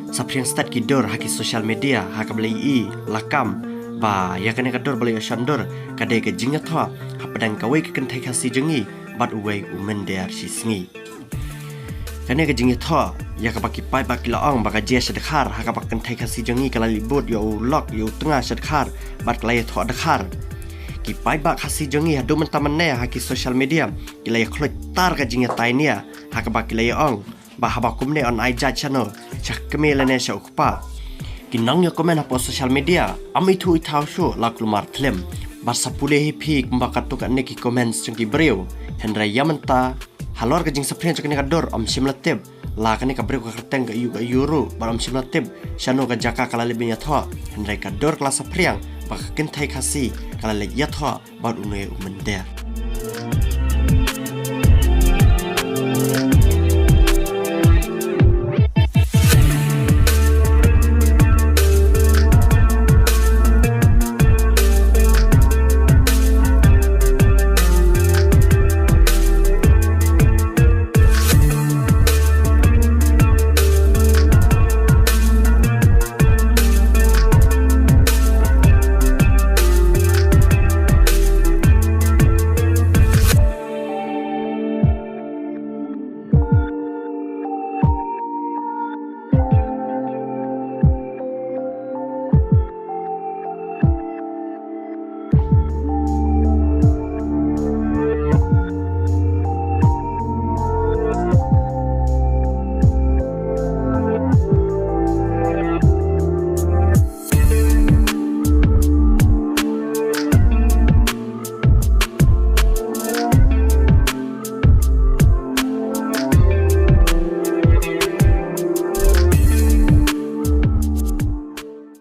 Sapriang start kidor haki social media haka belai lakam ba ya kene kador belai shandor kadai ke jinga tha hapadang kawai ke kentai khasi jengi bat uwei umender sisngi kene ke jingi tha ya ka baki pai baki laong baka je sedkhar haka bak kentai khasi jengi kala libut yo lok yo tengah sedkhar bat lai tha dekhar ki pai bak khasi jengi hadu mentamane haki social media ilai khloit tar ka jinga tainia haka baki lai ong bahaba kumne on aija channel chak kemelane sha ukpa kinang yo komen apo social media ami thu ithau shu laklumar thlem barsapule hi phik mbaka tuka neki comments chungki breu hendra yamanta halor ka jing sapren chakne kador am simlateb la kane ka breu ka kerteng ka euro baram simlateb shano ka jaka kala lebenya tha hendra ka dor kala sapriang baka kentai khasi kala le ya tha bar unwe umender